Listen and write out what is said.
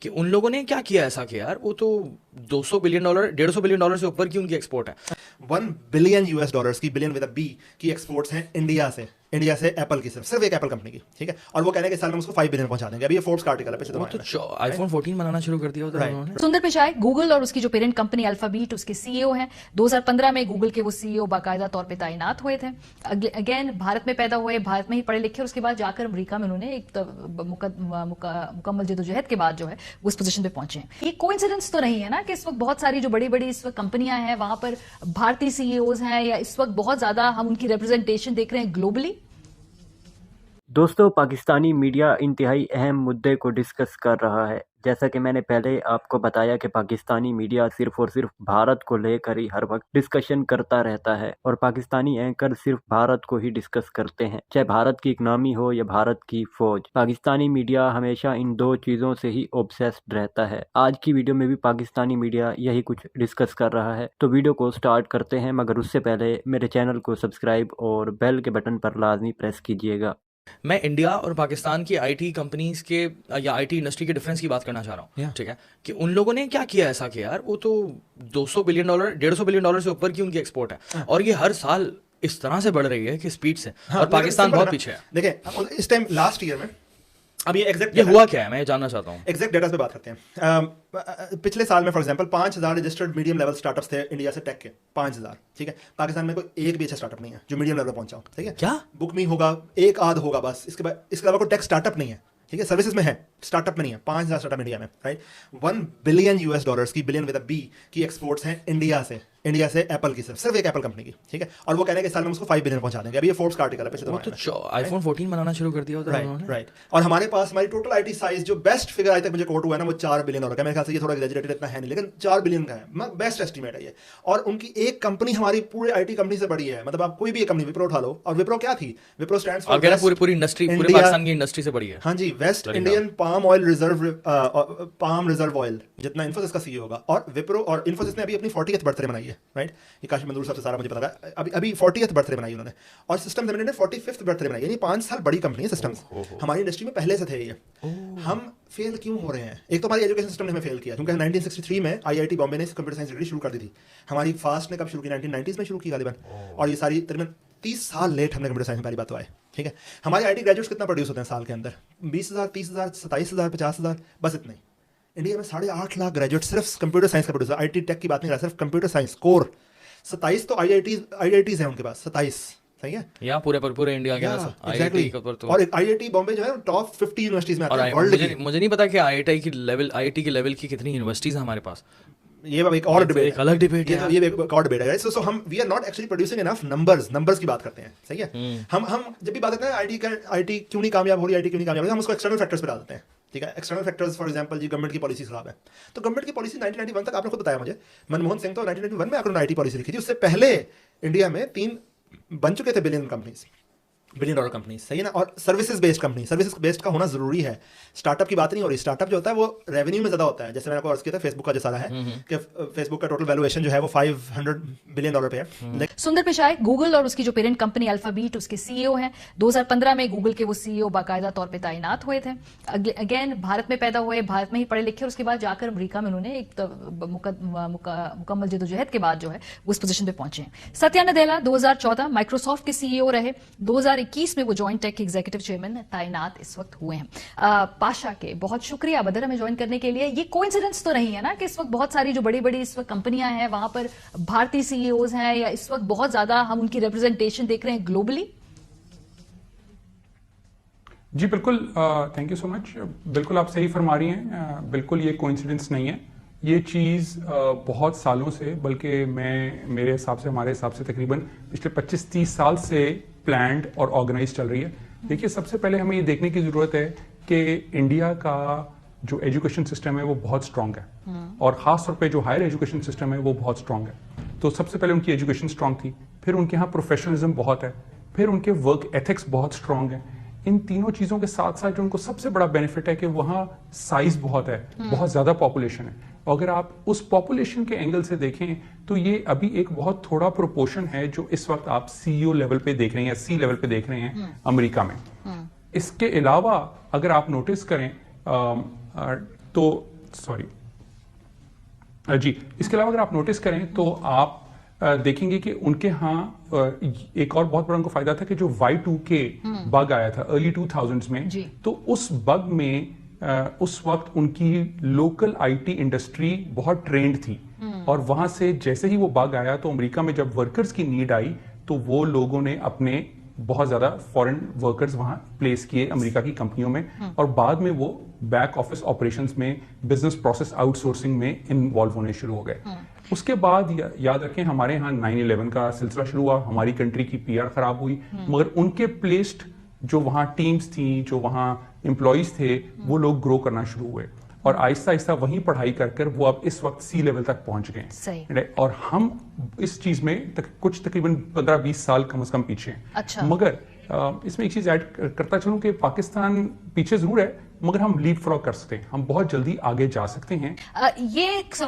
कि उन लोगों ने क्या किया ऐसा कि यार वो तो $200 बिलियन, $150 बिलियन से ऊपर की उनकी एक्सपोर्ट है। $1 बिलियन की, बिलियन विद अ बी की एक्सपोर्ट्स हैं इंडिया से एप्पल की, सिर्फ एक एप्पल कंपनी की, ठीक है। और वो कह रहे हैं कि साल में उसको 5 बिलियन पहुंचा देंगे। अभी ये फोर्ब्स का आर्टिकल है पिछले वो तो आईफोन 14 बनाना शुरू कर दिया होता है उन्होंने। सुंदर पिचाई गूगल और उसकी जो पेरेंट कंपनी अल्फाबीट, उसके सीईओ हैं। 2015 में गूगल के वो सीईओ बाकायदा तौर पे तैनात हुए थे। अगेन भारत में पैदा हुए, भारत में ही पढ़े लिखे, और उसके बाद जाकर अमेरिका में उन्होंने एक मुकम्मल जद्दोजहद के बाद जो है वो इस पोजीशन पे पहुंचे हैं। ये कोइंसिडेंस तो नहीं है ना कि इस वक्त बहुत सारी जो बड़ी बड़ी इस वक्त कंपनियां हैं वहां पर भारतीय सीईओज हैं, या इस वक्त बहुत ज्यादा हम उनकी रिप्रेजेंटेशन देख रहे हैं ग्लोबली। दोस्तों, पाकिस्तानी मीडिया इंतहाई अहम मुद्दे को डिस्कस कर रहा है। जैसा कि मैंने पहले आपको बताया कि पाकिस्तानी मीडिया सिर्फ और सिर्फ भारत को लेकर ही हर वक्त डिस्कशन करता रहता है, और पाकिस्तानी एंकर सिर्फ भारत को ही डिस्कस करते हैं, चाहे भारत की इकनॉमी हो या भारत की फौज। पाकिस्तानी मीडिया हमेशा इन दो चीज़ों से ही ऑब्सेस्ड रहता है। आज की वीडियो में भी पाकिस्तानी मीडिया यही कुछ डिस्कस कर रहा है, तो वीडियो को स्टार्ट करते हैं। मगर उससे पहले मेरे चैनल को सब्सक्राइब और बेल के बटन पर लाजमी प्रेस कीजिएगा। मैं इंडिया और पाकिस्तान की आईटी कंपनीज के या आईटी इंडस्ट्री के डिफरेंस की बात करना चाह रहा हूँ, ठीक है। कि उन लोगों ने क्या किया ऐसा कि यार वो तो $200 बिलियन, $150 बिलियन से ऊपर की उनकी एक्सपोर्ट है, और ये हर साल इस तरह से बढ़ रही है कि स्पीड से, और पाकिस्तान बहुत पीछे है। देखिए इस टाइम लास्ट ईयर में, अब ये एग्जैक्ट ये हुआ क्या है मैं ये जानना चाहता हूँ। एग्जैक्ट डेटा पे बात करते हैं। पिछले साल में for example 5000 registered medium level startups थे इंडिया से, टेक के 5000, ठीक है। पाकिस्तान में कोई एक भी अच्छा स्टार्टअप नहीं है जो मीडियम लेवल पे पहुंचा हो, ठीक है। क्या बुक मी होगा, एक आध होगा बस, इसके अलावा कोई टेक स्टार्टअप नहीं है, ठीक है। सर्विसेज में है, स्टार्टअप में नहीं है। 5000 स्टार्टअप इंडिया में, राइट। $1 बिलियन की, बिलियन विद अ बी की एक्सपोर्ट्स हैं इंडिया से एप्पल की, सिर्फ एक एप्पल कंपनी की, ठीक है। और वो कह रहे हैं कि साल में उसको 5 बिलियन पहुंचा देंगे। अभी ये फोर्ब्स का आर्टिकल है पिछले, वो तो आईफोन 14 बनाना शुरू कर दिया होता है उन्होंने। राइट। और हमारे पास हमारी टोटल आईटी साइज जो बेस्ट फिगर आज तक मुझे कोट हुआ है ना, वो $4 बिलियन का। मेरे ख्याल से ये थोड़ा एग्जैजरेटेड इतना है नहीं, लेकिन $4 बिलियन का है, बेस्ट एस्टिमेट है ये। और उनकी एक कंपनी हमारी पूरे आईटी कंपनी से बड़ी है। मतलब आप कोई भी एक कंपनी, विप्रो उठा लो, और विप्रो क्या थी, विप्रो स्टैंड्स फॉर पूरी इंडस्ट्री, पूरे पाकिस्तान की इंडस्ट्री से बड़ी है। हाँ जी, West Indian palm reserve oil जितना इन्फोसिस का सीईओ होगा। और विप्रो और इन्फोसिस ने अभी अपनी 40th बर्थडे मनाई है, राइट। ये काशी मंजूर साहब से सारा मुझे पता है। अभी 40th बर्थडे मनाई उन्होंने, और सिस्टम्स लिमिटेड ने 45th बर्थडे मनाई। यानी 5 साल बड़ी कंपनी है सिस्टम्स, हमारी इंडस्ट्री में पहले से थे ये। हम फेल क्यों हो रहे हैं? एक तो हमारी एजुकेशन सिस्टम ने हमें फेल किया, क्योंकि 1963 में आईआईटी बॉम्बे ने कंप्यूटर साइंस डिग्री शुरू कर दी थी। हमारी फास्ट ने कब शुरू की? 1990s में शुरू की गालिबन। और ये सारी तकरीबन 30 साल लेट हमने कंप्यूटर साइंस में पहली बात तो आए, ठीक है। हमारे आईटी ग्रेजुएट्स कितना प्रोड्यूस होते हैं साल के अंदर? 20,000, 30,000, 27,000, 50,000, बस इतना ही। इंडिया में 8.5 लाख ग्रेजुएट सिर्फ कंप्यूटर साइंस का प्रोड्यूस, आईटी टेक की बात नहीं कर रहा, सिर्फ कंप्यूटर साइंस कोर। 27 तो आईआईटीज हैं उनके पास, 27, सही है। या पूरे इंडिया के एग्जैक्टली। और आईआईटी बॉम्बे जो है टॉप 50 यूनिवर्सिटीज में आता है वर्ल्ड की। मुझे नहीं पता कि आईआईटी की लेवल की कितनी यूनिवर्सिटीज हैं हमारे पास। ये एक और डिबेट, एक अलग डिबेट है। ये एक और डिबेट है। सो हम we are not actually producing enough numbers की बात करते हैं, सही है। हम जब भी बात करते हैं आईटी क्यों नहीं कामयाब हो रही, आईटी क्यों नहीं कामयाब हो रही, हम उसको एक्सटर्नल फैक्टर्स पे डालते हैं, ठीक है। एक्सटर्नल फैक्टर्स फॉर एग्जांपल जी, गवर्नमेंट की पॉलिसी खराब है। तो गवर्नमेंट की पॉलिसी 1991 तक, आपने खुद बताया मुझे, मनमोहन सिंह तो 1991 में आकर आईटी पॉलिसी लिखी थी। उससे पहले इंडिया में 3 बन चुके थे बिलियन डॉलर कंपनीज, सही है ना। और सर्विसेज बेस्ड का होना जरूरी है। स्टार्टअप की बात नहीं हो रही। स्टार्टअप जो होता है वो रेवेन्यू में ज्यादा होता है। जैसे मैंने आपको अर्ज किया था, फेसबुक का जो सारा है कि फेसबुक का टोटल वैल्यूएशन जो है वो $500 बिलियन पे है। सुंदर पिचाई गूगल और उसकी जो पेरेंट कंपनी अल्फाबीट, उसके सीईओ हैं। 2015 में गूगल के वो सीईओ बाकायदा तौर पे तैनात हुए थे। अगेन भारत में पैदा हुए, भारत में ही पढ़े लिखे, और उसके बाद जाकर अमेरिका में उन्होंने एक मुकम्मल जद्दोजहद के बाद जो है वो इस पोजीशन पे पहुंचे हैं। सत्या नडेला 2014 माइक्रोसॉफ्ट के सीईओ रहे। 2021 में वो जॉइंट टेक एग्जीक्यूटिव चेयरमैन तैनात इस वक्त हुए हैं। पाशा के बहुत शुक्रिया बदर हमें ज्वाइन करने के लिए। ये कोइंसिडेंस तो नहीं है ना कि इस वक्त बहुत सारी जो बड़ी बड़ी इस वक्त कंपनियां हैं वहां पर भारतीय सीईओज हैं, या इस वक्त बहुत ज्यादा हम उनकी रिप्रेजेंटेशन देख रहे हैं ग्लोबली। जी बिल्कुल, थैंक यू सो मच। बिल्कुल आप सही फरमा रही हैं। बिल्कुल ये कोइंसिडेंस नहीं है। ये चीज़ बहुत सालों से, बल्कि मेरे हिसाब से, हमारे हिसाब से तकरीबन पिछले 25-30 साल से प्लान्ड और ऑर्गेनाइज चल रही है। देखिए, सबसे पहले हमें ये देखने की ज़रूरत है कि इंडिया का जो एजुकेशन सिस्टम है वो बहुत स्ट्रांग है, और ख़ास तौर पे जो हायर एजुकेशन सिस्टम है वो बहुत स्ट्रांग है। तो सबसे पहले उनकी एजुकेशन स्ट्रांग थी, फिर उनके यहाँ प्रोफेशनलिज्म बहुत है, फिर उनके वर्क एथिक्स बहुत स्ट्रांग है। इन तीनों चीज़ों के साथ साथ जो उनको सबसे बड़ा बेनिफिट है कि वहाँ साइज बहुत है, बहुत ज़्यादा पॉपुलेशन है। अगर आप उस पॉपुलेशन के एंगल से देखें तो ये अभी एक बहुत थोड़ा प्रोपोर्शन है जो इस वक्त आप सीईओ लेवल पे देख रहे हैं या सी लेवल पे देख रहे हैं अमेरिका में। इसके अलावा अगर आप नोटिस करें, तो सॉरी जी, इसके अलावा अगर आप नोटिस करें तो आप देखेंगे कि उनके यहाँ एक और बहुत बड़ा उनको फायदा था कि जो Y2K बग आया था अर्ली 2000s में, जी। तो उस बग में उस वक्त उनकी लोकल आईटी इंडस्ट्री बहुत ट्रेंड थी, और वहां से जैसे ही वो बग आया तो अमेरिका में जब वर्कर्स की नीड आई तो वो लोगों ने अपने बहुत ज्यादा फॉरेन वर्कर्स वहां प्लेस किए अमेरिका की कंपनियों में, और बाद में वो बैक ऑफिस ऑपरेशंस में, बिजनेस प्रोसेस आउटसोर्सिंग में इन्वॉल्व होने शुरू हो गए। उसके बाद याद रखें हमारे यहाँ 9/11 का सिलसिला शुरू हुआ, हमारी कंट्री की पीआर खराब हुई, मगर उनके प्लेस्ड जो वहाँ टीम्स थी, जो वहाँ एम्प्लॉयज थे, वो लोग ग्रो करना शुरू हुए, और आहिस्ता आहिस्ता वहीं पढ़ाई कर कर वो अब इस वक्त सी लेवल तक पहुंच गए। सही। और हम इस चीज में कुछ तकरीबन 15-20 साल कम से कम पीछे हैं। अच्छा। मगर इसमें एक चीज ऐड करता चलूं कि पाकिस्तान पीछे जरूर है, मगर हम लीप फ्रॉग कर सकते हैं, हम बहुत जल्दी आगे जा सकते हैं। ये एक सवाल